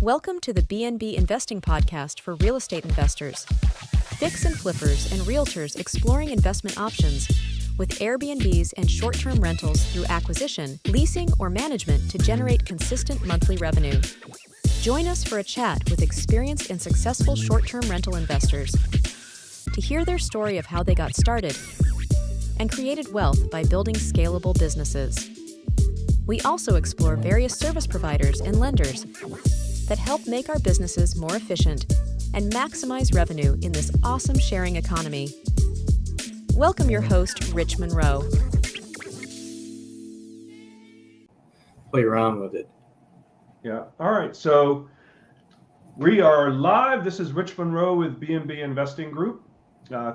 Welcome to the BNB Investing Podcast for real estate investors. Fix and flippers and realtors exploring investment options with Airbnbs and short-term rentals through acquisition, leasing, or management to generate consistent monthly revenue. Join us for a chat with experienced and successful short-term rental investors to hear their story of how they got started and created wealth by building scalable businesses. We also explore various service providers and lenders that help make our businesses more efficient and maximize revenue in this awesome sharing economy. Welcome your host, Rich Monroe. Play around with it. Yeah. All right. So we are live. This is Rich Monroe with BNB Investing Group.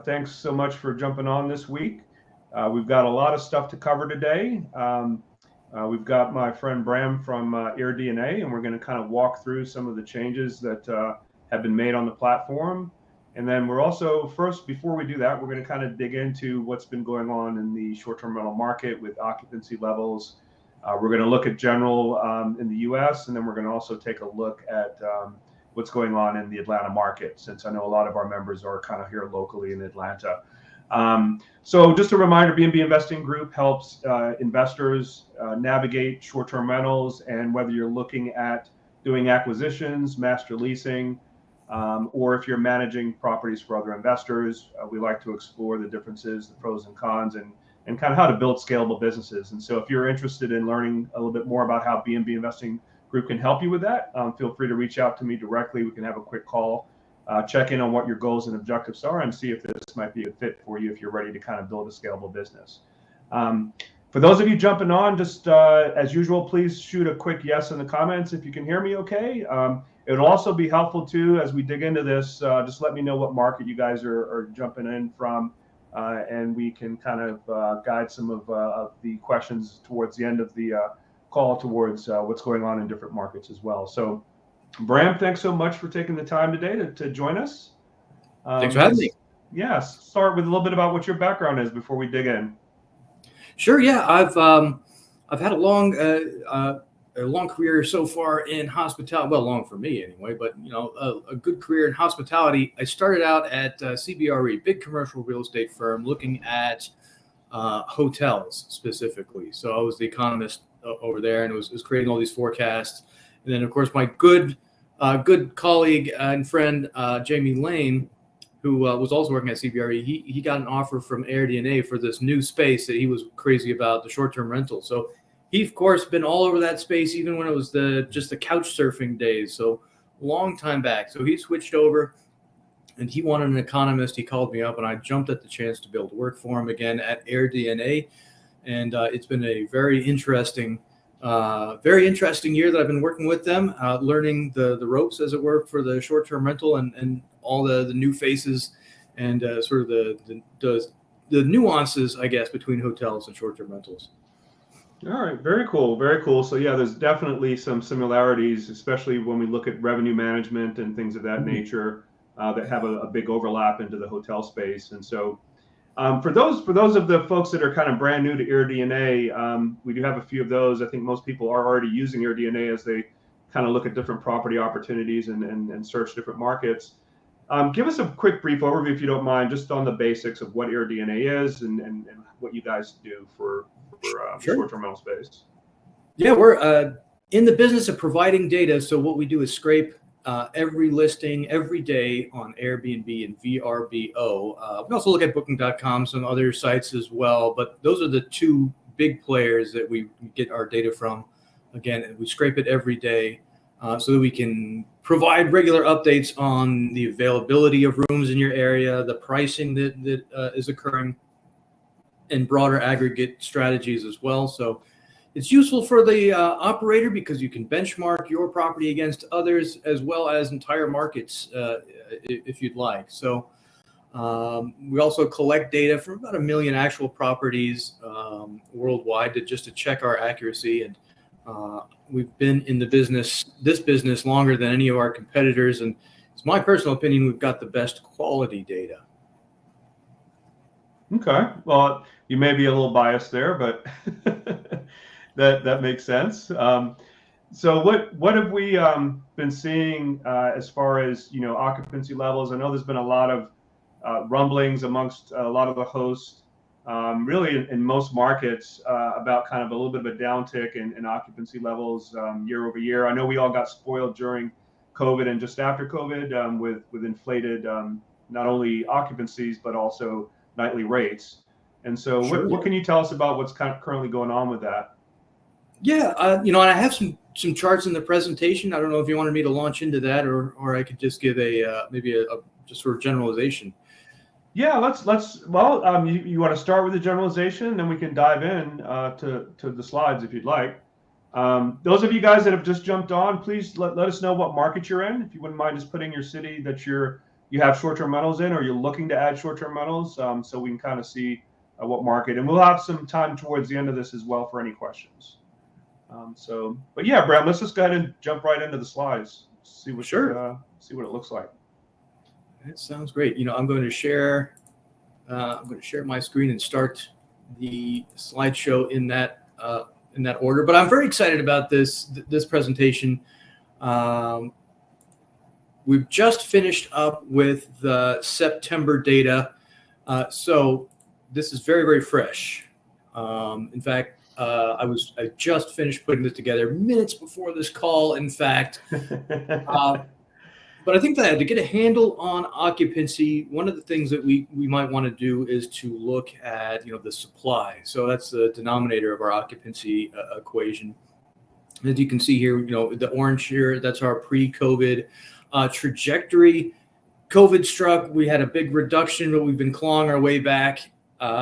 Thanks so much for jumping on this week. We've got a lot of stuff to cover today. We've got my friend Bram from AirDNA, and we're going to kind of walk through some of the changes that have been made on the platform. And then we're also, first, before we do that, we're going to kind of dig into what's been going on in the short-term rental market with occupancy levels. We're going to look at general in the U.S., and then we're going to also take a look at what's going on in the Atlanta market, since I know a lot of our members are kind of here locally in Atlanta. So just a reminder, BNB Investing Group helps investors navigate short-term rentals, and whether you're looking at doing acquisitions, master leasing, or if you're managing properties for other investors, we like to explore the differences, the pros and cons, and kind of how to build scalable businesses. And so if you're interested in learning a little bit more about how BNB Investing Group can help you with that, feel free to reach out to me directly. We can have a quick call. Check in on what your goals and objectives are and see if this might be a fit for you if you're ready to kind of build a scalable business. For those of you jumping on, just as usual, please shoot a quick yes in the comments if you can hear me okay. It'll also be helpful too as we dig into this. Just let me know what market you guys are jumping in from, and we can kind of guide some of the questions towards the end of the call towards what's going on in different markets as well. So Bram, thanks so much for taking the time today to join us. Thanks for having me. Yes, start with a little bit about what your background is before we dig in. Sure. Yeah, I've had a long career so far in hospitality. Well, long for me anyway, but a good career in hospitality. I started out at CBRE, big commercial real estate firm, looking at hotels specifically. So I was the economist over there, and was creating all these forecasts. And then, of course, my good colleague and friend, Jamie Lane, who was also working at CBRE, he got an offer from AirDNA for this new space that he was crazy about, the short-term rental. So he's, of course, been all over that space, even when it was just the couch surfing days. So long time back. So he switched over, and he wanted an economist. He called me up, and I jumped at the chance to be able to work for him again at AirDNA. And it's been a very interesting year that I've been working with them, learning the ropes, as it were, for the short-term rental and all the new faces and sort of the nuances, I guess, between hotels and short-term rentals. All right, very cool, very cool. So yeah, there's definitely some similarities, especially when we look at revenue management and things of that nature that have a big overlap into the hotel space. And so for those of the folks that are kind of brand new to AirDNA, we do have a few of those. I think most people are already using AirDNA as they kind of look at different property opportunities and search different markets. Give us a quick brief overview, if you don't mind, just on the basics of what AirDNA is and what you guys do for Sure. short-term rental space. Yeah, we're in the business of providing data. So what we do is scrape every listing every day on Airbnb and VRBO. We also look at Booking.com, some other sites as well, but those are the two big players that we get our data from. Again, we scrape it every day so that we can provide regular updates on the availability of rooms in your area, the pricing that is occurring, and broader aggregate strategies as well. So it's useful for the operator because you can benchmark your property against others as well as entire markets if you'd like. So we also collect data from about 1 million actual properties worldwide to check our accuracy. And we've been in this business longer than any of our competitors. And it's my personal opinion, we've got the best quality data. Okay. Well, you may be a little biased there, but that makes sense. So what have we been seeing as far as occupancy levels? I know there's been a lot of rumblings amongst a lot of the hosts, really in most markets, about kind of a little bit of a downtick in occupancy levels year over year. I know we all got spoiled during COVID and just after COVID with inflated not only occupancies but also nightly rates. And so, Sure. what can you tell us about what's kind of currently going on with that? Yeah, and I have some charts in the presentation. I don't know if you wanted me to launch into that, or I could just give maybe a just sort of generalization. Yeah, let's. Well, you want to start with the generalization, and then we can dive in to the slides if you'd like. Those of you guys that have just jumped on, please let us know what market you're in. If you wouldn't mind just putting your city that you have short-term rentals in, or you're looking to add short-term rentals, so we can kind of see what market. And we'll have some time towards the end of this as well for any questions. But yeah, Bram, let's just go ahead and jump right into the slides. See what it looks like. That sounds great. I'm going to share. I'm going to share my screen and start the slideshow in that order. But I'm very excited about this presentation. We've just finished up with the September data, so this is very, very fresh. In fact, I just finished putting this together minutes before this call. In fact. But I think that to get a handle on occupancy, one of the things that we might want to do is to look at the supply. So that's the denominator of our occupancy equation. As you can see here, the orange here, that's our pre-COVID trajectory. COVID struck, we had a big reduction, but we've been clawing our way back.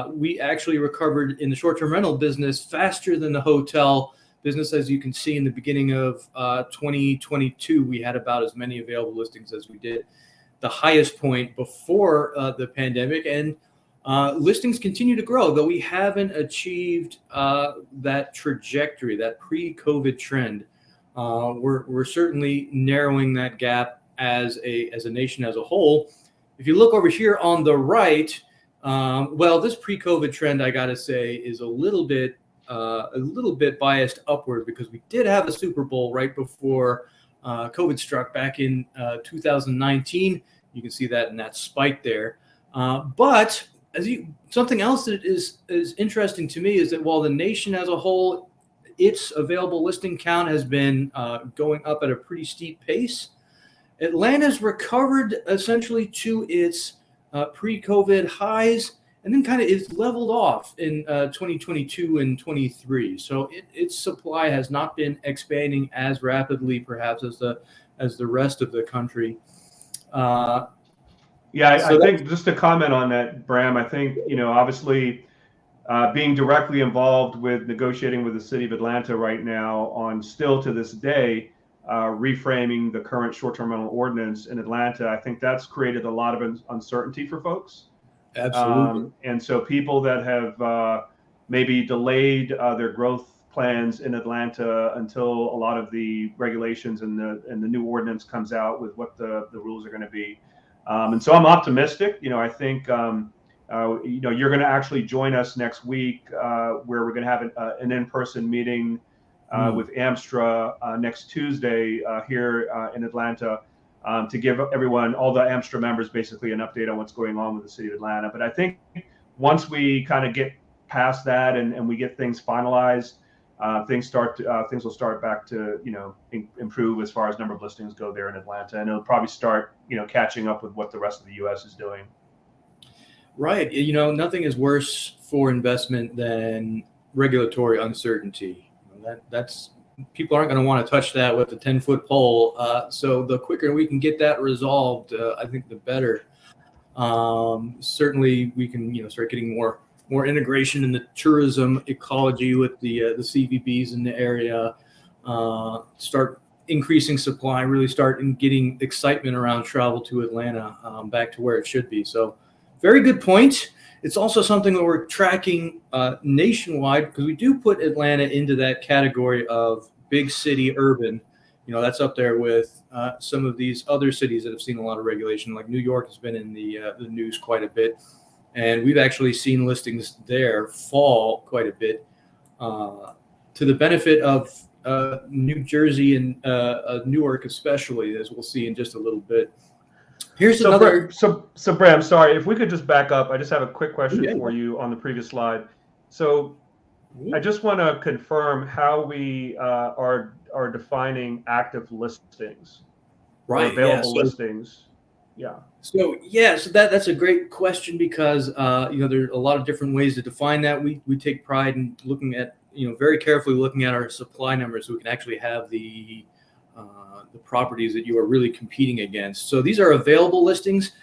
We actually recovered in the short-term rental business faster than the hotel business. As you can see, in the beginning of 2022, we had about as many available listings as we did the highest point before the pandemic, and listings continue to grow, though we haven't achieved that trajectory, that pre-COVID trend. We're certainly narrowing that gap as a nation as a whole. If you look over here on the right, this pre-COVID trend, I gotta say, is a little bit biased upward, because we did have a Super Bowl right before COVID struck back in 2019. You can see that in that spike there. But something else that is interesting to me is that while the nation as a whole, its available listing count has been going up at a pretty steep pace, Atlanta's recovered essentially to its pre-COVID highs, and then kind of is leveled off in 2022 and 23. So its supply has not been expanding as rapidly, perhaps, as the rest of the country. I think just to comment on that, Bram, I think obviously being directly involved with negotiating with the city of Atlanta right now on, still to this day, reframing the current short-term rental ordinance in Atlanta, I think that's created a lot of uncertainty for folks. Absolutely. And so people that have maybe delayed their growth plans in Atlanta until a lot of the regulations and the new ordinance comes out with what the rules are going to be. And so I'm optimistic. I think you're going to actually join us next week, where we're going to have an in-person meeting with AMSTRA next Tuesday here in Atlanta. To give everyone, all the AMSTRA members, basically an update on what's going on with the city of Atlanta. But I think once we kind of get past that and we get things finalized, things will start back to improve as far as number of listings go there in Atlanta, and it'll probably start catching up with what the rest of the U.S. is doing. Right. Nothing is worse for investment than regulatory uncertainty. That's people aren't going to want to touch that with a 10-foot pole. So the quicker we can get that resolved, I think the better. Certainly, we can start getting more integration in the tourism ecology with the CVBs in the area. Start increasing supply. Really start getting excitement around travel to Atlanta back to where it should be. So, very good point. It's also something that we're tracking nationwide, because we do put Atlanta into that category of big city urban. That's up there with some of these other cities that have seen a lot of regulation, like New York has been in the news quite a bit. And we've actually seen listings there fall quite a bit to the benefit of New Jersey and Newark especially, as we'll see in just a little bit. Here's another. So Bram, sorry, if we could just back up. I just have a quick question for you on the previous slide. So I just want to confirm how we are defining active listings, right? Available listings. Yeah. So that's a great question because there are a lot of different ways to define that. We take pride in looking at very carefully looking at our supply numbers so we can actually have the properties that you are really competing against. So these are available listings,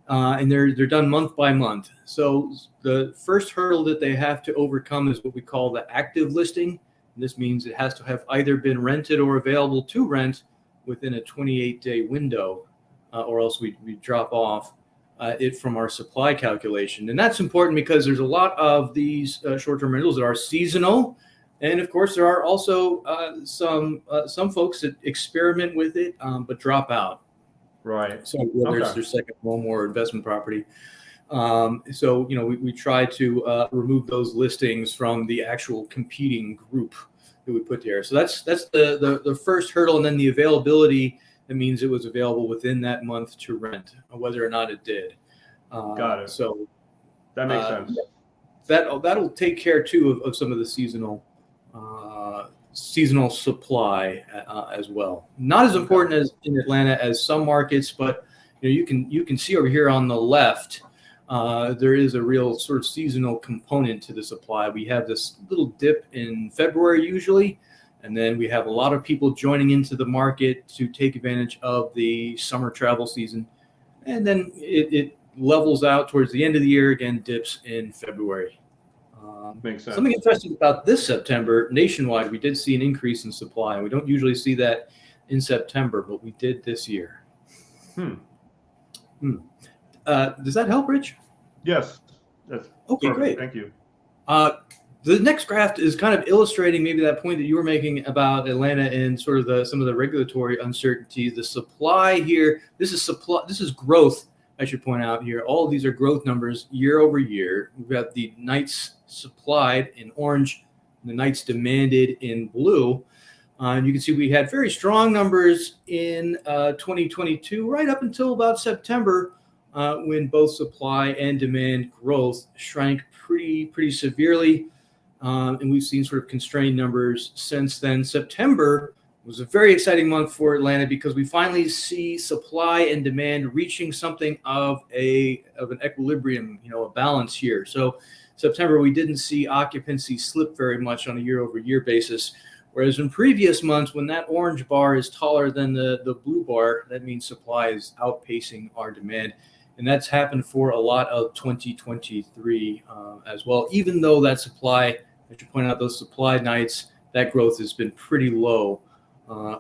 and they're done month by month. So the first hurdle that they have to overcome is what we call the active listing. And this means it has to have either been rented or available to rent within a 28-day window, or else we drop off it from our supply calculation. And that's important because there's a lot of these short-term rentals that are seasonal. And of course, there are also some folks that experiment with it, but drop out. Right. So whether it's their second home or investment property. So we try to remove those listings from the actual competing group that we put there. So that's the first hurdle, and then the availability. That means it was available within that month to rent, whether or not it did. Got it. So that makes sense. That'll take care too of some of the seasonal supply as well. Not as important as in Atlanta as some markets, but you can see over here on the left, there is a real sort of seasonal component to the supply. We have this little dip in February usually, and then we have a lot of people joining into the market to take advantage of the summer travel season, and then it levels out towards the end of the year, again dips in February. Makes sense. Something interesting about this September, nationwide, we did see an increase in supply. We don't usually see that in September, but we did this year. Does that help, Rich? Yes. That's okay, perfect. great. Thank you. The next graph is kind of illustrating maybe that point that you were making about Atlanta and sort of some of the regulatory uncertainty. The supply here, this is growth, I should point out here. All of these are growth numbers year over year. We've got the nights supplied in orange, and the nights demanded in blue. And you can see we had very strong numbers in 2022, right up until about September, when both supply and demand growth shrank pretty severely. And we've seen sort of constrained numbers since then. September was a very exciting month for Atlanta because we finally see supply and demand reaching something of an equilibrium, a balance here. So September, we didn't see occupancy slip very much on a year-over-year basis, whereas in previous months, when that orange bar is taller than the blue bar, that means supply is outpacing our demand. And that's happened for a lot of 2023 as well, even though that supply, I should point out those supply nights, that growth has been pretty low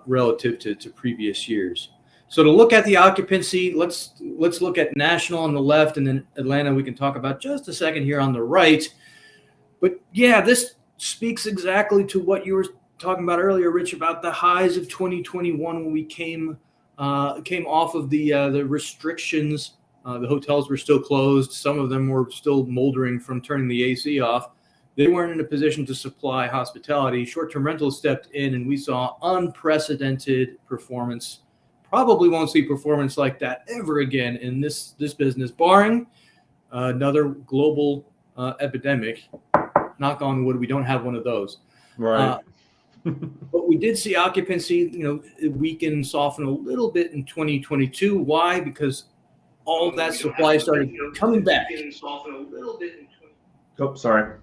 relative to previous years. So to look at the occupancy, let's look at national on the left, and then Atlanta we can talk about just a second here on the right. But yeah, this speaks exactly to what you were talking about earlier, Rich, about the highs of 2021 when we came off of the restrictions. The hotels were still closed. Some of them were still moldering from turning the AC off. They weren't in a position to supply hospitality. Short-term rentals stepped in, and we saw unprecedented performance. Probably won't see performance like that ever again in this business, barring another global epidemic. Knock on wood, we don't have one of those. Right. But we did see occupancy, weaken, soften a little bit in 2022. Why? Because all of that supply started coming back. Oh, sorry.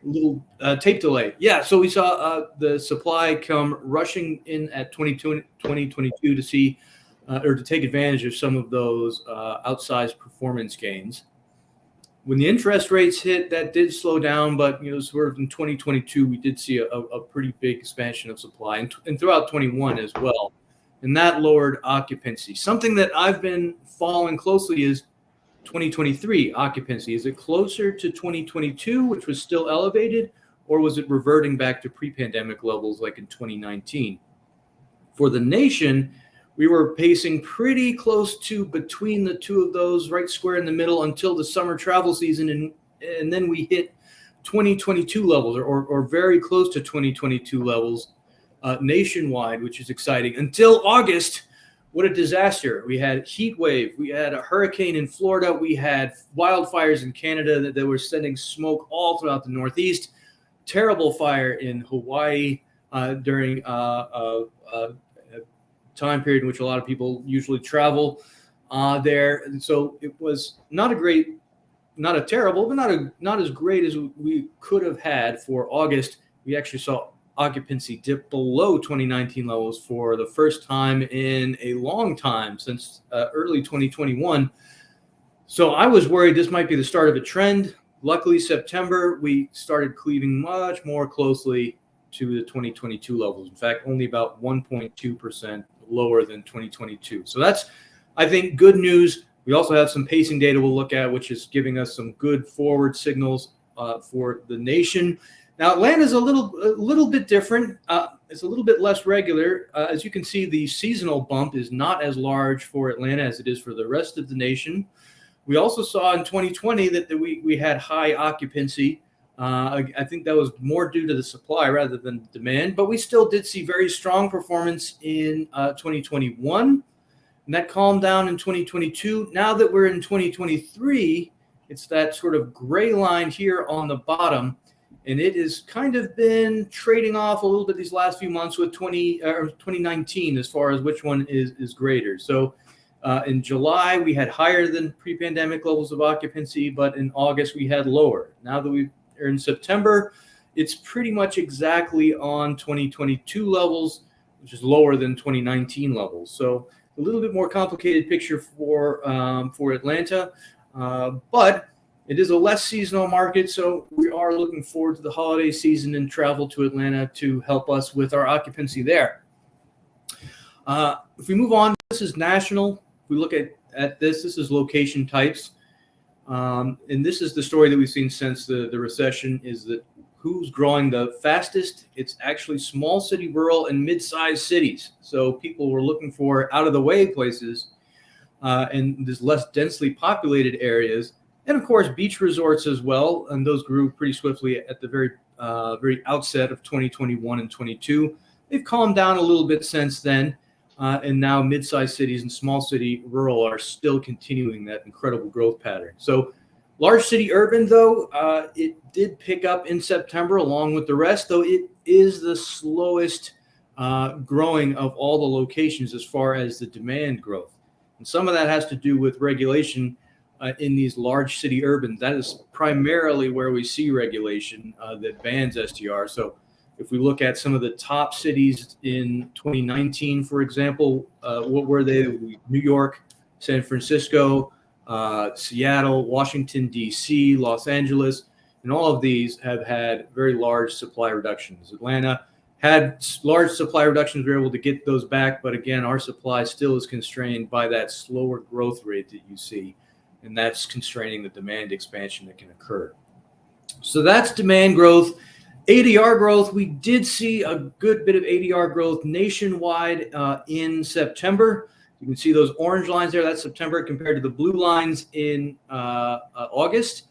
Little tape delay. Yeah, so we saw the supply come rushing in at 2022 to see or to take advantage of some of those outsized performance gains. When the interest rates hit, that did slow down, but sort of in 2022 we did see a pretty big expansion of supply, and throughout 21 as well, and that lowered occupancy. Something that I've been following closely is 2023 occupancy. Is it closer to 2022, which was still elevated, or was it reverting back to pre-pandemic levels like in 2019? For the nation, we were pacing pretty close to between the two of those, right square in the middle, until the summer travel season, and then we hit 2022 levels or very close to 2022 levels nationwide, which is exciting. Until August, what a disaster. We had heat wave. We had a hurricane in Florida. We had wildfires in Canada that were sending smoke all throughout the Northeast. Terrible fire in Hawaii during a time period in which a lot of people usually travel there. And so it was not a terrible, but not as great as we could have had for August. We actually saw occupancy dip below 2019 levels for the first time in a long time, since early 2021. So I was worried this might be the start of a trend. Luckily, September, we started cleaving much more closely to the 2022 levels. In fact, only about 1.2% lower than 2022. So that's, I think, good news. We also have some pacing data we'll look at, which is giving us some good forward signals for the nation. Now, Atlanta's a little bit different. It's a little bit less regular. As you can see, the seasonal bump is not as large for Atlanta as it is for the rest of the nation. We also saw in 2020 that we had high occupancy. I think that was more due to the supply rather than demand, but we still did see very strong performance in 2021, and that calmed down in 2022. Now that we're in 2023, it's that sort of gray line here on the bottom, and it has kind of been trading off a little bit these last few months with 2019 as far as which one is greater. So in July, we had higher than pre-pandemic levels of occupancy, but in August, we had lower. Now that we're in September, it's pretty much exactly on 2022 levels, which is lower than 2019 levels. So a little bit more complicated picture for Atlanta, but it is a less seasonal market, so we are looking forward to the holiday season and travel to Atlanta to help us with our occupancy there. If we move on, this is national. If we look at this is location types. And this is the story that we've seen since the recession, is that who's growing the fastest? It's actually small city, rural, and mid-sized cities. So people were looking for out-of-the-way places in these less densely populated areas. And, of course, beach resorts as well. And those grew pretty swiftly at the very outset of 2021 and 22. They've calmed down a little bit since then. And now mid-sized cities and small city rural are still continuing that incredible growth pattern. So large city urban, though, it did pick up in September along with the rest, though it is the slowest growing of all the locations as far as the demand growth. And some of that has to do with regulation in these large city urban. That is primarily where we see regulation that bans STR. So if we look at some of the top cities in 2019, for example, what were they? New York, San Francisco, Seattle, Washington, D.C., Los Angeles, and all of these have had very large supply reductions. Atlanta had large supply reductions. We were able to get those back, but again, our supply still is constrained by that slower growth rate that you see, and that's constraining the demand expansion that can occur. So that's demand growth. ADR growth, we did see a good bit of ADR growth nationwide in September. You can see those orange lines there. That's September compared to the blue lines in August.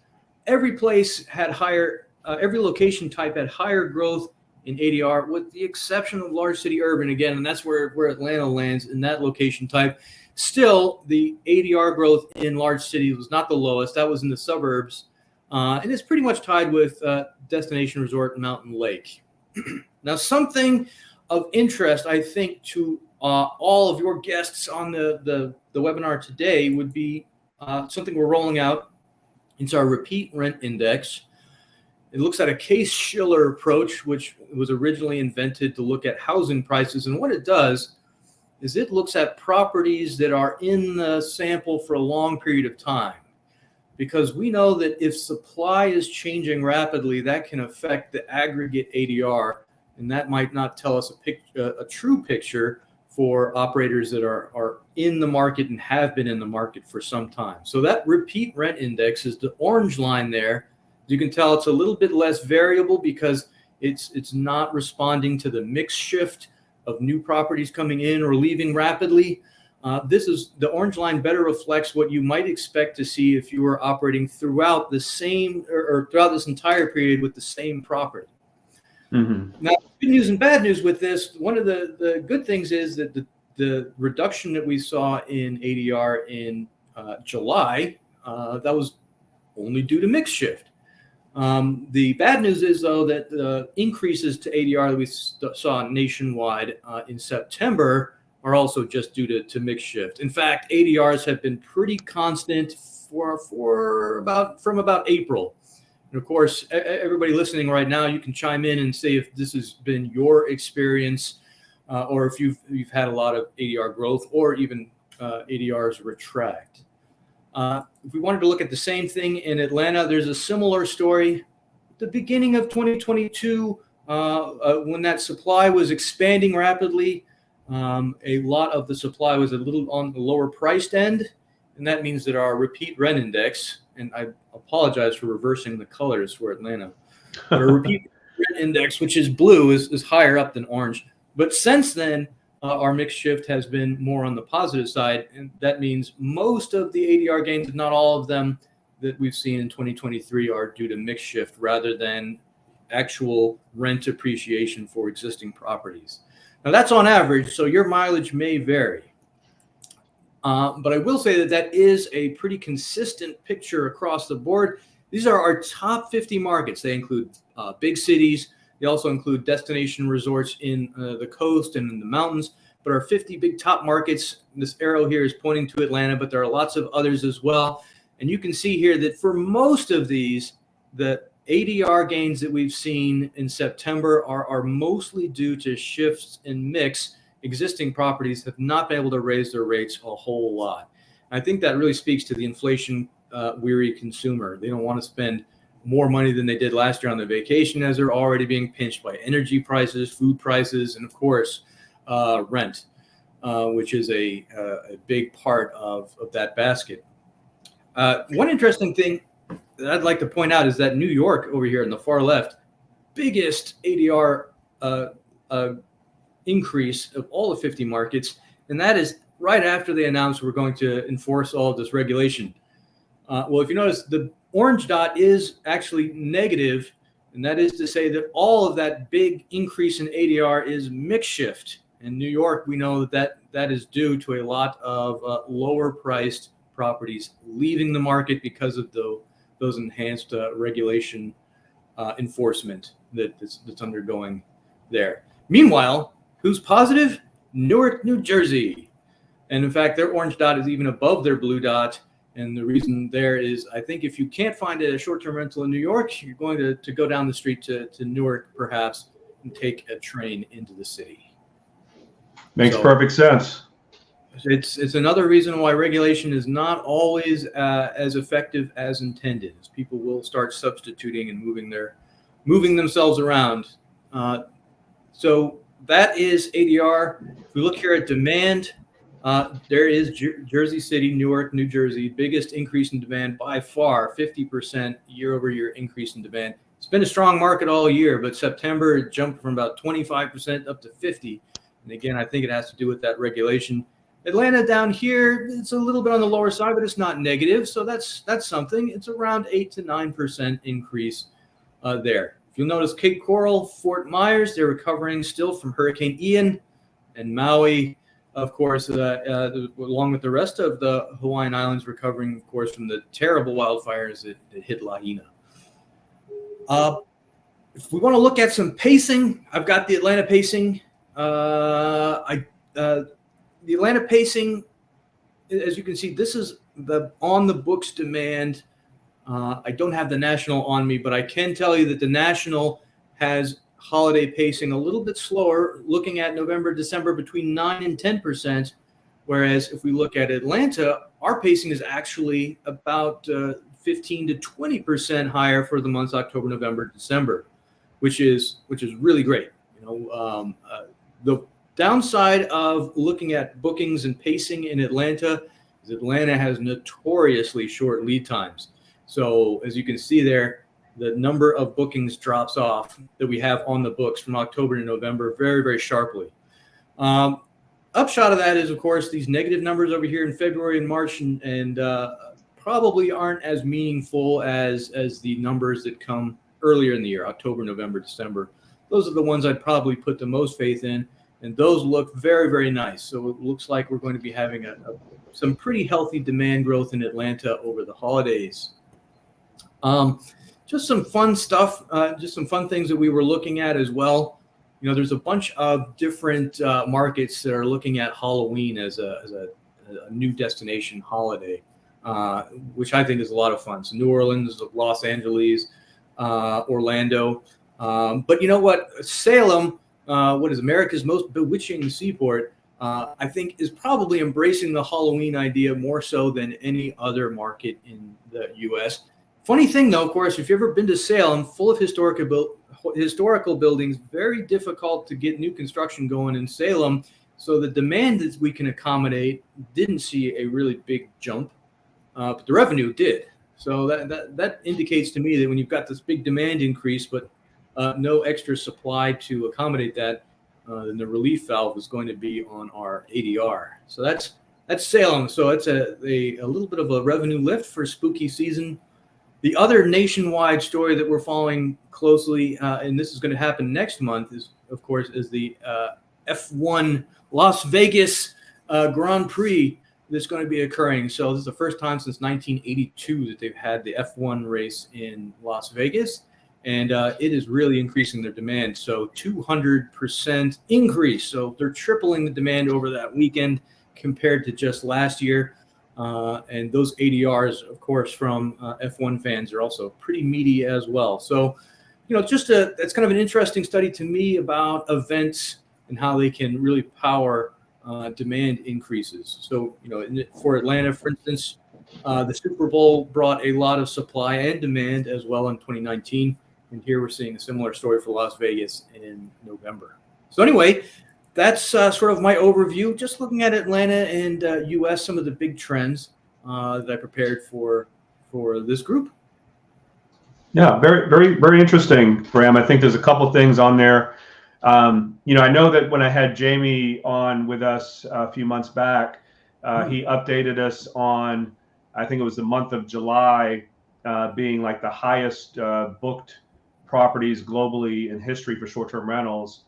Every place had higher, every location type had higher growth in ADR, with the exception of large city urban again, and that's where Atlanta lands in that location type. Still, the ADR growth in large cities was not the lowest. That was in the suburbs. And it's pretty much tied with Destination Resort and Mountain Lake. Now, something of interest, I think, to all of your guests on the webinar today would be something we're rolling out. It's our repeat rent index. It looks at a Case-Shiller approach, which was originally invented to look at housing prices. And what it does is it looks at properties that are in the sample for a long period of time. Because we know that if supply is changing rapidly, that can affect the aggregate ADR, and that might not tell us a true picture for operators that are in the market and have been in the market for some time. So that repeat rent index is the orange line there. You can tell it's a little bit less variable because it's not responding to the mix shift of new properties coming in or leaving rapidly. The orange line better reflects what you might expect to see if you were operating throughout the same or throughout this entire period with the same property. Mm-hmm. Now, good news and bad news with this. One of the good things is that the reduction that we saw in ADR in July, that was only due to mix shift. The bad news is, though, that the increases to ADR that we saw nationwide in September are also just due to mix shift. In fact, ADRs have been pretty constant from about April. And of course, everybody listening right now, you can chime in and say if this has been your experience or if you've had a lot of ADR growth or even ADRs retract. If we wanted to look at the same thing in Atlanta, there's a similar story. At the beginning of 2022, when that supply was expanding rapidly, a lot of the supply was a little on the lower priced end, and that means that our repeat rent index, and I apologize for reversing the colors for Atlanta, but our repeat rent index, which is blue, is higher up than orange. But since then, our mix shift has been more on the positive side, and that means most of the ADR gains, if not all of them, that we've seen in 2023 are due to mix shift rather than actual rent appreciation for existing properties. Now, that's on average, so your mileage may vary. But I will say that is a pretty consistent picture across the board. These are our top 50 markets. They include big cities. They also include destination resorts in the coast and in the mountains. But our 50 big top markets, this arrow here is pointing to Atlanta, but there are lots of others as well. And you can see here that for most of these, the ADR gains that we've seen in September are mostly due to shifts in mix. Existing properties have not been able to raise their rates a whole lot. And I think that really speaks to the inflation weary consumer. They don't want to spend more money than they did last year on their vacation, as they're already being pinched by energy prices, food prices, and of course, rent, which is a big part of that basket. One interesting thing that I'd like to point out is that New York over here in the far left, biggest ADR increase of all the 50 markets, and that is right after they announced we're going to enforce all of this regulation. Well, if you notice, the orange dot is actually negative, and that is to say that all of that big increase in ADR is mix shift. In New York, we know that is due to a lot of lower priced properties leaving the market because of those enhanced regulation enforcement that's undergoing there. Meanwhile, who's positive? Newark, New Jersey. And in fact, their orange dot is even above their blue dot. And the reason there is, I think if you can't find a short-term rental in New York, you're going to go down the street to Newark, perhaps, and take a train into the city. Makes perfect sense. It's another reason why regulation is not always as effective as intended, as people will start substituting and moving themselves around. So that is ADR. If we look here at demand, there is Jersey City, Newark, New Jersey, biggest increase in demand by far, 50% year-over-year increase in demand. It's been a strong market all year, but September it jumped from about 25% up to 50%. And again, I think it has to do with that regulation. Atlanta down here, it's a little bit on the lower side, but it's not negative. So that's something. It's around 8 to 9% increase there. If you'll notice, Cape Coral, Fort Myers, they're recovering still from Hurricane Ian, and Maui, of course, along with the rest of the Hawaiian Islands, recovering, of course, from the terrible wildfires that hit Lahaina. If we want to look at some pacing, I've got the Atlanta pacing. The Atlanta pacing, as you can see, this is the on the books demand. I don't have the national on me, but I can tell you that the national has holiday pacing a little bit slower, looking at November, December between 9 and 10%. Whereas if we look at Atlanta, our pacing is actually about 15 to 20% higher for the months October, November, December, which is really great. The downside of looking at bookings and pacing in Atlanta is Atlanta has notoriously short lead times. So as you can see there, the number of bookings drops off that we have on the books from October to November very, very sharply. upshot of that is, of course, these negative numbers over here in February and March and probably aren't as meaningful as the numbers that come earlier in the year, October, November, December. Those are the ones I'd probably put the most faith in, and those look very, very nice. So it looks like we're going to be having some pretty healthy demand growth in Atlanta over the holidays. Just some fun stuff, just some fun things that we were looking at as well. You know, there's a bunch of different markets that are looking at Halloween as a new destination holiday, which I think is a lot of fun. So New Orleans, Los Angeles, Orlando. But you know what? Salem, what is America's most bewitching seaport, I think is probably embracing the Halloween idea more so than any other market in the U.S. Funny thing, though, of course, if you've ever been to Salem, full of historical buildings, very difficult to get new construction going in Salem. So the demand that we can accommodate didn't see a really big jump, but the revenue did. So that indicates to me that when you've got this big demand increase, but no extra supply to accommodate that, then the relief valve is going to be on our ADR. So that's Salem. So it's a little bit of a revenue lift for spooky season. The other nationwide story that we're following closely, and this is going to happen next month, is the F1 Las Vegas Grand Prix that's going to be occurring. So this is the first time since 1982 that they've had the F1 race in Las Vegas, and it is really increasing their demand. So 200% increase. So they're tripling the demand over that weekend compared to just last year. And those ADRs, of course, from F1 fans are also pretty meaty as well. So, you know, that's kind of an interesting study to me about events and how they can really power demand increases. So, you know, for Atlanta, for instance, the Super Bowl brought a lot of supply and demand as well in 2019. And here we're seeing a similar story for Las Vegas in November. So anyway, that's sort of my overview, just looking at Atlanta and U.S., some of the big trends that I prepared for this group. Yeah, very, very, very interesting, Bram. I think there's a couple things on there. You know, I know that when I had Jamie on with us a few months back, he updated us on, I think it was the month of July being like the highest booked properties globally in history for short-term rentals.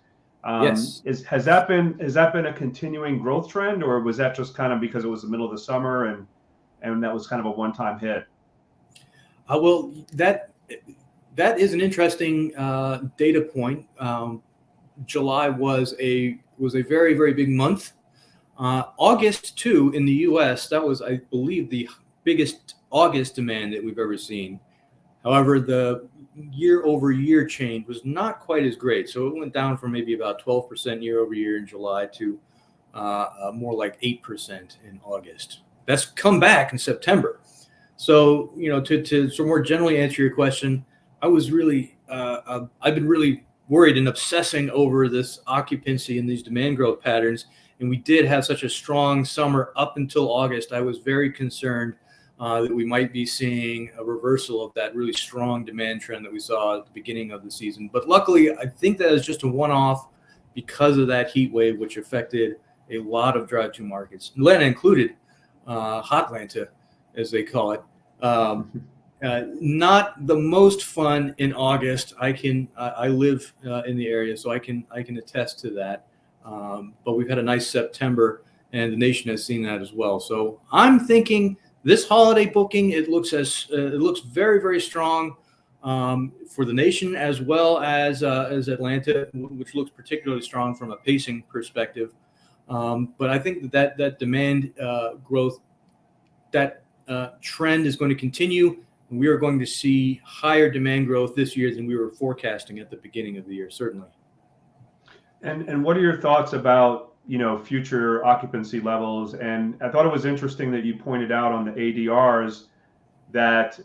Yes. Has that been a continuing growth trend, or was that just kind of because it was the middle of the summer and that was kind of a one-time hit? Well, that is an interesting data point. July was a very, very big month. August too in the U.S. that was, I believe, the biggest August demand that we've ever seen. However, the year-over-year change was not quite as great. So it went down from maybe about 12% year-over-year in July to more like 8% in August. That's come back in September. So, you know, to more generally answer your question, I was really, I've been really worried and obsessing over this occupancy and these demand growth patterns. And we did have such a strong summer up until August. I was very concerned that we might be seeing a reversal of that really strong demand trend that we saw at the beginning of the season. But luckily, I think that is just a one-off because of that heat wave, which affected a lot of drive-to markets, Atlanta included, Hotlanta, as they call it. Not the most fun in August. I live in the area, so I can attest to that. But we've had a nice September, and the nation has seen that as well. So I'm thinking this holiday booking, it looks very, very strong for the nation as well as Atlanta, which looks particularly strong from a pacing perspective. But I think that demand growth, that trend is going to continue. And we are going to see higher demand growth this year than we were forecasting at the beginning of the year, certainly. And what are your thoughts about, you know, future occupancy levels? And I thought it was interesting that you pointed out on the ADRs that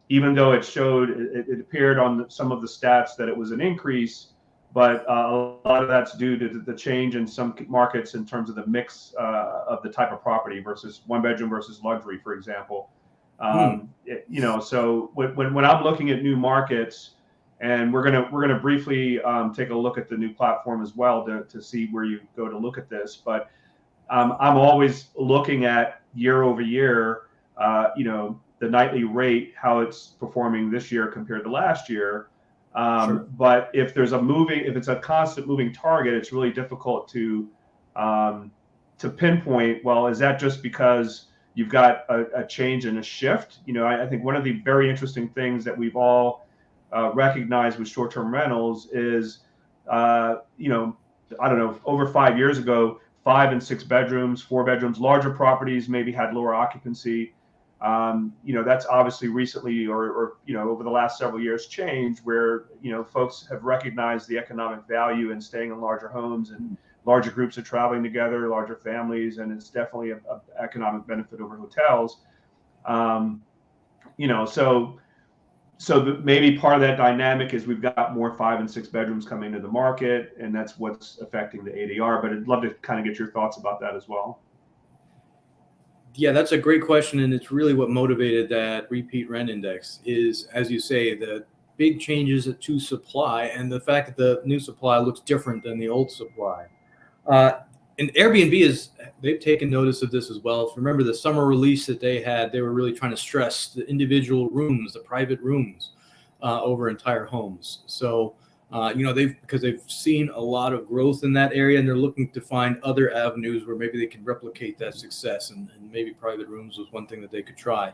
even though it appeared on some of the stats that it was an increase, but a lot of that's due to the change in some markets in terms of the mix of the type of property versus one bedroom versus luxury, for example. You know, so when I'm looking at new markets, And we're gonna briefly take a look at the new platform as well to see where you go to look at this. But I'm always looking at year over year, the nightly rate, how it's performing this year compared to last year. Sure. But if it's a constant moving target, it's really difficult to pinpoint. Well, is that just because you've got a change and a shift? I think one of the very interesting things that we've all recognized with short-term rentals is, I don't know, over 5 years ago, 5 and 6 bedrooms, 4 bedrooms, larger properties maybe had lower occupancy. That's obviously recently or over the last several years changed, where folks have recognized the economic value in staying in larger homes, and larger groups are traveling together, larger families, and it's definitely an economic benefit over hotels. So maybe part of that dynamic is we've got more 5 and 6 bedrooms coming into the market, and that's what's affecting the ADR. But I'd love to kind of get your thoughts about that as well. Yeah, that's a great question, and it's really what motivated that repeat rent index is, as you say, the big changes to supply and the fact that the new supply looks different than the old supply. And Airbnb they've taken notice of this as well. If you remember the summer release that they had, they were really trying to stress the individual rooms, the private rooms over entire homes. So, because they've seen a lot of growth in that area, and they're looking to find other avenues where maybe they can replicate that success, and maybe private rooms was one thing that they could try.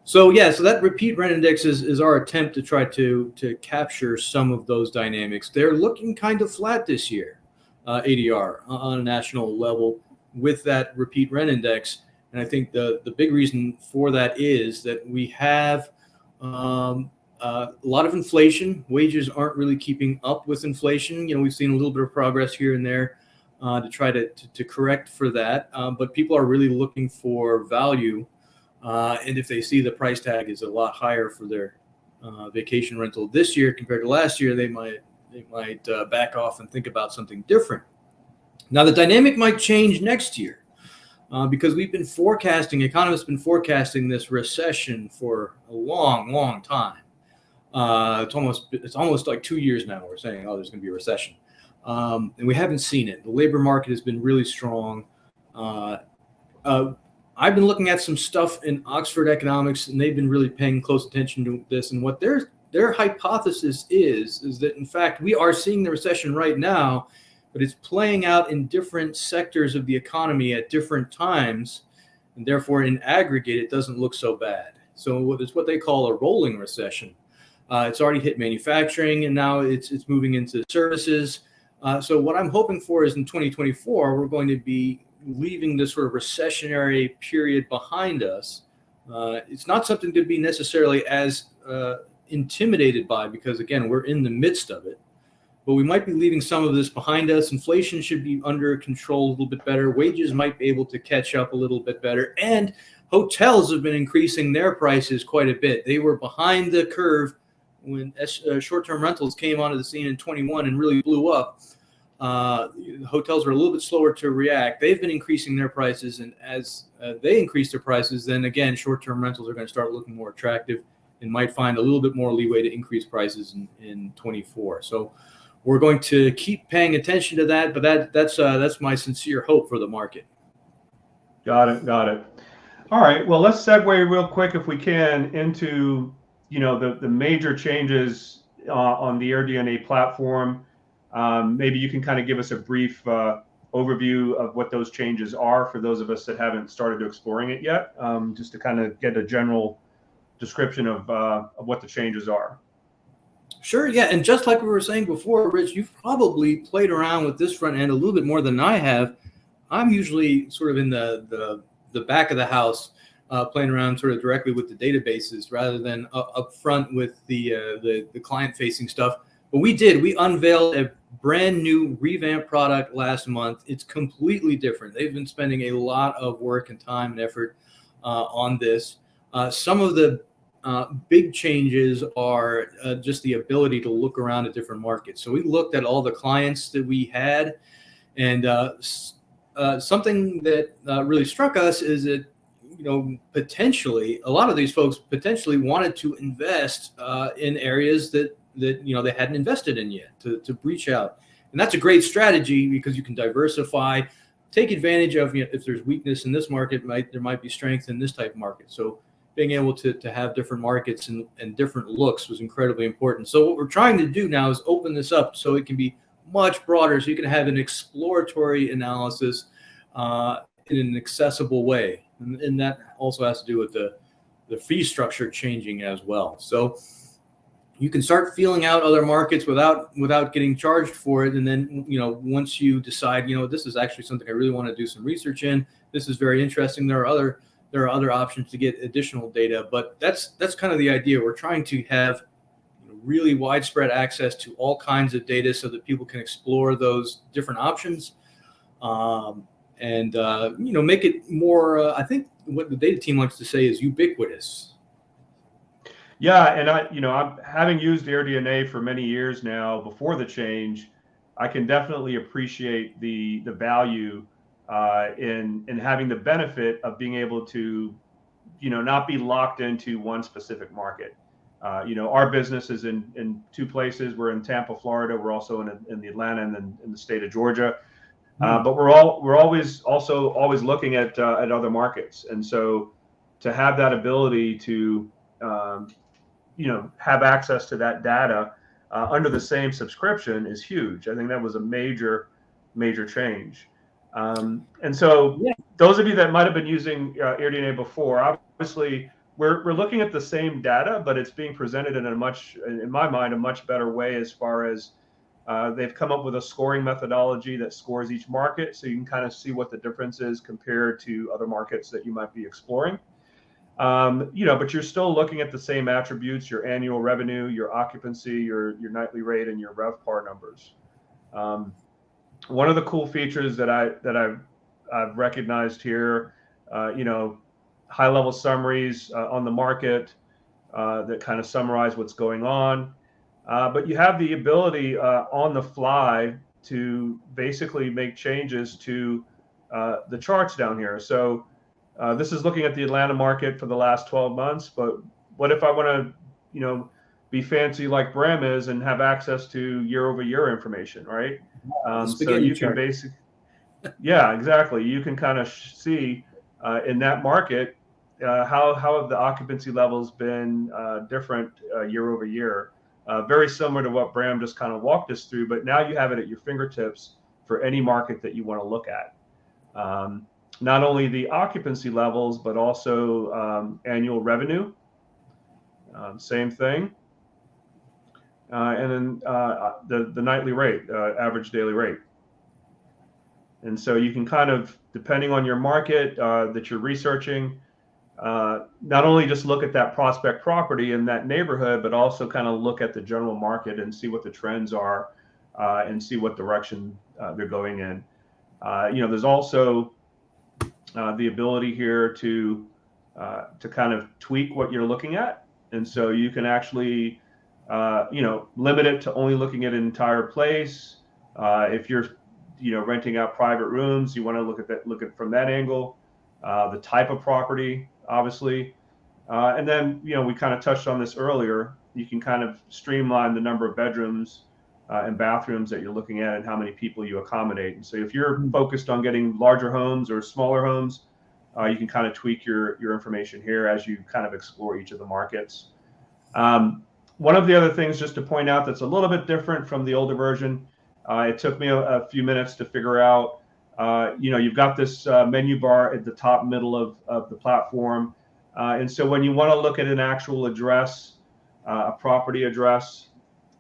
So that repeat rent index is our attempt to try to capture some of those dynamics. They're looking kind of flat this year, ADR on a national level with that repeat rent index. And I think the big reason for that is that we have a lot of inflation. Wages aren't really keeping up with inflation. We've seen a little bit of progress here and there to try to correct for that. But people are really looking for value. And if they see the price tag is a lot higher for their vacation rental this year compared to last year, they might back off and think about something different. Now, the dynamic might change next year because economists have been forecasting this recession for a long, long time. It's almost like 2 years now we're saying, there's going to be a recession. And we haven't seen it. The labor market has been really strong. I've been looking at some stuff in Oxford economics, and they've been really paying close attention to this. And what their hypothesis is that, in fact, we are seeing the recession right now, but it's playing out in different sectors of the economy at different times. And therefore, in aggregate, it doesn't look so bad. So it's what they call a rolling recession. It's already hit manufacturing, and now it's moving into services. So what I'm hoping for is in 2024, we're going to be leaving this sort of recessionary period behind us. It's not something to be necessarily as intimidated by, because, again, we're in the midst of it. But we might be leaving some of this behind us. Inflation should be under control a little bit better. Wages might be able to catch up a little bit better. And hotels have been increasing their prices quite a bit. They were behind the curve when short-term rentals came onto the scene in 21 and really blew up. Hotels were a little bit slower to react. They've been increasing their prices, and as they increase their prices, then again, short-term rentals are going to start looking more attractive and might find a little bit more leeway to increase prices in 24. So we're going to keep paying attention to that, but that's my sincere hope for the market. Got it. All right. Well, let's segue real quick, if we can, into the major changes on the AirDNA platform. Maybe you can kind of give us a brief overview of what those changes are for those of us that haven't started exploring it yet, just to kind of get a general description of what the changes are. Sure, yeah, and just like we were saying before, Rich, you've probably played around with this front end a little bit more than I have. I'm usually sort of in the back of the house, playing around sort of directly with the databases rather than up front with the client-facing stuff. But we unveiled a brand new revamped product last month. It's completely different. They've been spending a lot of work and time and effort on this. Some of the big changes are just the ability to look around at different markets. So we looked at all the clients that we had, and something that really struck us is that potentially a lot of these folks potentially wanted to invest in areas that they hadn't invested in yet to reach out. And that's a great strategy because you can diversify, take advantage of, if there's weakness in this market, there might be strength in this type of market. So being able to have different markets and different looks was incredibly important. So what we're trying to do now is open this up so it can be much broader, so you can have an exploratory analysis in an accessible way. And that also has to do with the fee structure changing as well. So you can start feeling out other markets without getting charged for it. And then, once you decide, this is actually something I really want to do some research in, this is very interesting, there are other options to get additional data. But that's kind of the idea. We're trying to have really widespread access to all kinds of data so that people can explore those different options, and make it more, I think what the data team likes to say is ubiquitous. Yeah, and I'm having used AirDNA for many years now before the change, I can definitely appreciate the value in having the benefit of being able to, not be locked into one specific market. Our business is in two places. We're in Tampa, Florida. We're also in the Atlanta and then in the state of Georgia. But we're always looking at other markets. And so to have that ability to have access to that data under the same subscription is huge. I think that was a major change. And so those of you that might have been using AirDNA before, obviously we're looking at the same data, but it's being presented in in my mind, a much better way as far as they've come up with a scoring methodology that scores each market. So you can kind of see what the difference is compared to other markets that you might be exploring. But you're still looking at the same attributes: your annual revenue, your occupancy, your nightly rate, and your RevPAR numbers. One of the cool features that I've recognized here, high-level summaries on the market that kind of summarize what's going on. But you have the ability on the fly to basically make changes to the charts down here. So this is looking at the Atlanta market for the last 12 months. But what if I want to, be fancy like Bram is and have access to year-over-year information, right? So you can basically, yeah, exactly. You can kind of see in that market how have the occupancy levels been different year over year. Very similar to what Bram just kind of walked us through, but now you have it at your fingertips for any market that you want to look at. Not only the occupancy levels, but also annual revenue. Same thing. And then the nightly rate, average daily rate. And so you can kind of, depending on your market that you're researching, not only just look at that prospect property in that neighborhood, but also kind of look at the general market and see what the trends are and see what direction they're going in. There's also the ability here to kind of tweak what you're looking at. And so you can actually, limit it to only looking at an entire place. If you're, renting out private rooms, you want to look at it from that angle. The type of property, obviously. And then, we kind of touched on this earlier. You can kind of streamline the number of bedrooms and bathrooms that you're looking at and how many people you accommodate. And so if you're focused on getting larger homes or smaller homes, you can kind of tweak your information here as you kind of explore each of the markets. One of the other things just to point out that's a little bit different from the older version, it took me a few minutes to figure out, you've got this menu bar at the top middle of the platform. And so when you want to look at an actual address, a property address,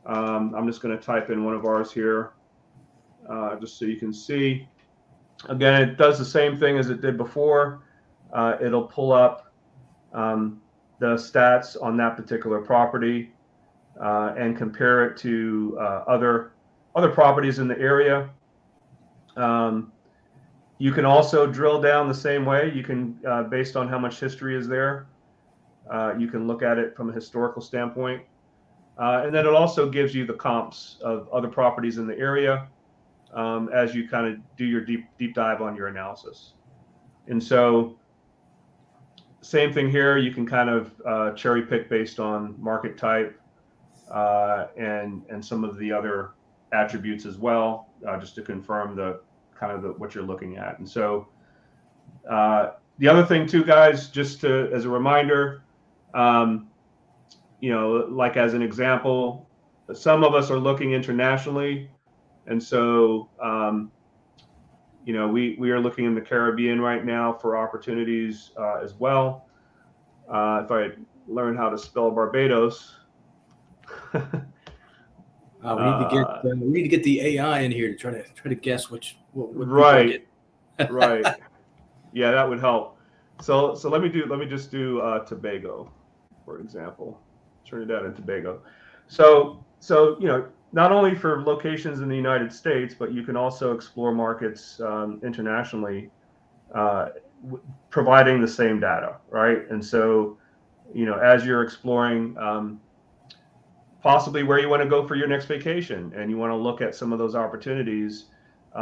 I'm just going to type in one of ours here, just so you can see. Again, it does the same thing as it did before. It'll pull up the stats on that particular property and compare it to other properties in the area. You can also drill down the same way. You can, based on how much history is there, you can look at it from a historical standpoint. And then it also gives you the comps of other properties in the area as you kind of do your deep dive on your analysis. And so same thing here. You can kind of cherry pick based on market type and some of the other attributes as well, just to confirm what you're looking at. And so the other thing too, guys, just as a reminder, like as an example, some of us are looking internationally, and so we are looking in the Caribbean right now for opportunities as well. If I learn how to spell Barbados. We need to get the AI in here to try to guess what right. Right. Yeah, that would help. So let me just do Tobago, for example, Trinidad and Tobago. So not only for locations in the United States, but you can also explore markets internationally, providing the same data, right? And so, as you're exploring possibly where you want to go for your next vacation, and you want to look at some of those opportunities,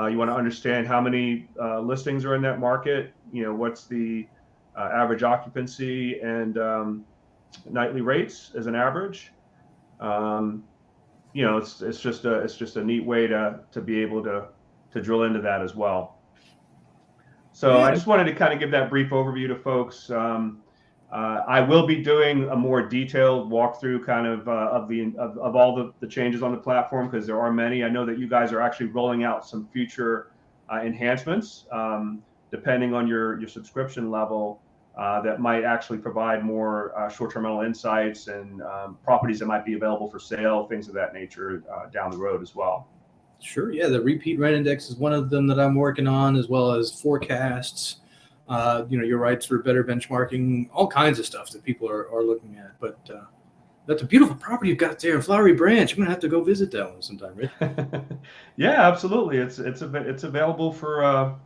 you want to understand how many listings are in that market, what's the average occupancy and nightly rates as an average. It's just a neat way to be able to drill into that as well. So I just wanted to kind of give that brief overview to folks. I will be doing a more detailed walkthrough kind of all the changes on the platform, because there are many. I know that you guys are actually rolling out some future enhancements depending on your subscription level that might actually provide more short-term rental insights and properties that might be available for sale, things of that nature down the road as well. Sure. Yeah, the repeat rent index is one of them that I'm working on, as well as forecasts. Your rights for better benchmarking, all kinds of stuff that people are looking at. But that's a beautiful property you've got there in Flowery Branch. I'm gonna have to go visit that one sometime, right? Yeah, absolutely. It's available for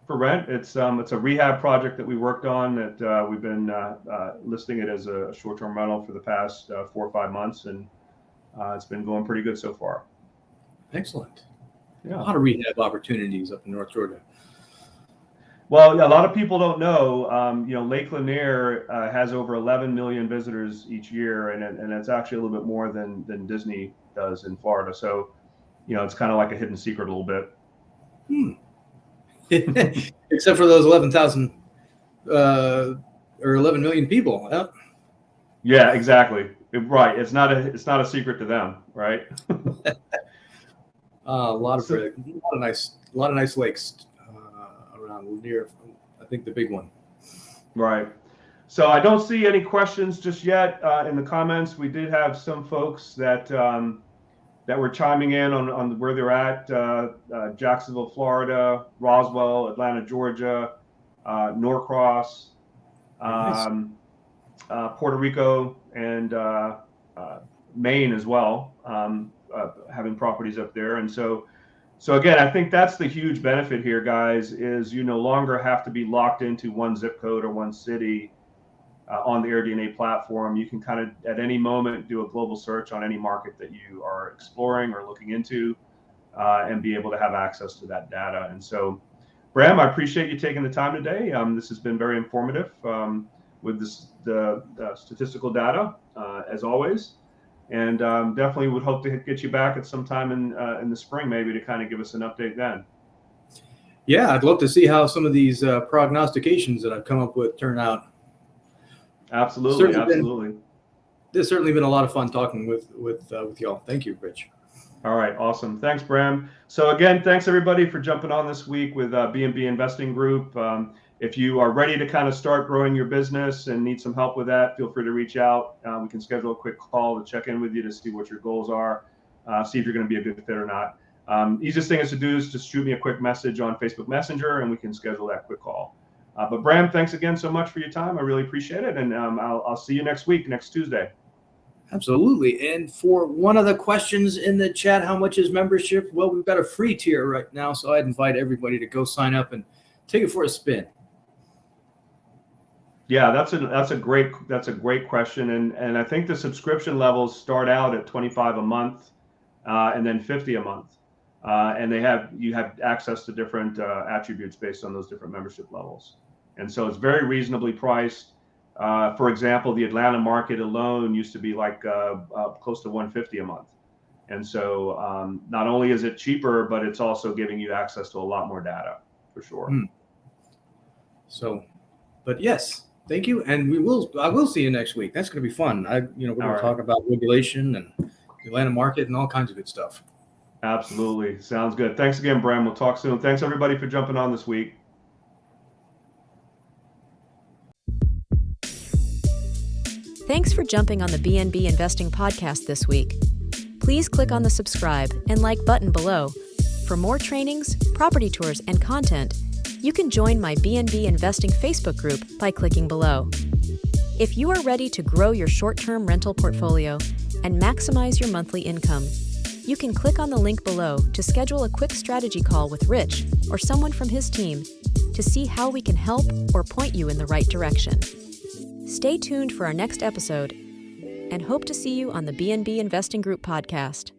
rent. It's a rehab project that we worked on that we've been listing it as a short-term rental for the past 4 or 5 months, and it's been going pretty good so far. Excellent. Yeah, a lot of rehab opportunities up in North Georgia. Well, a lot of people don't know, Lake Lanier has over 11 million visitors each year, and it's actually a little bit more than Disney does in Florida. So, it's kind of like a hidden secret a little bit. Except for those 11,000 or 11 million people. Yep. Yeah, exactly. Right. It's not a secret to them, right? A lot of nice lakes around Lanier. I think the big one. Right. So I don't see any questions just yet in the comments. We did have some folks that were chiming in on where they're at: Jacksonville, Florida; Roswell, Atlanta, Georgia; Norcross, Nice. Puerto Rico, and Maine as well, having properties up there. And so again, I think that's the huge benefit here, guys, is you no longer have to be locked into one zip code or one city on the AirDNA platform. You can kind of at any moment do a global search on any market that you are exploring or looking into, and be able to have access to that data. And so, Bram, I appreciate you taking the time today. This has been very informative with the statistical data, as always. And definitely would hope to get you back at some time in the spring, maybe, to kind of give us an update then. Yeah, I'd love to see how some of these prognostications that I've come up with turn out. Absolutely. There's certainly been a lot of fun talking with y'all. Thank you, Rich. All right, awesome. Thanks, Bram. So again, thanks everybody for jumping on this week with B&B Investing Group. If you are ready to kind of start growing your business and need some help with that, feel free to reach out. We can schedule a quick call to check in with you to see what your goals are, see if you're going to be a good fit or not. Easiest thing is to do is just shoot me a quick message on Facebook Messenger, and we can schedule that quick call. But Bram, thanks again so much for your time. I really appreciate it, and I'll see you next week, next Tuesday. Absolutely. And for one of the questions in the chat, how much is membership? Well, we've got a free tier right now, so I'd invite everybody to go sign up and take it for a spin. Yeah, that's a great question, and I think the subscription levels start out at $25 a month, and then $50 a month, and you have access to different attributes based on those different membership levels, and so it's very reasonably priced. For example, the Atlanta market alone used to be like close to $150 a month. And so not only is it cheaper, but it's also giving you access to a lot more data, for sure. So, but yes, thank you. And I will see you next week. That's going to be fun. We're going to talk about regulation and the Atlanta market and all kinds of good stuff. Absolutely. Sounds good. Thanks again, Bram. We'll talk soon. Thanks everybody for jumping on this week. Thanks for jumping on the BNB Investing Podcast this week. Please click on the subscribe and like button below. For more trainings, property tours, and content, you can join my BNB Investing Facebook group by clicking below. If you are ready to grow your short-term rental portfolio and maximize your monthly income, you can click on the link below to schedule a quick strategy call with Rich or someone from his team to see how we can help or point you in the right direction. Stay tuned for our next episode and hope to see you on the BNB Investing Group podcast.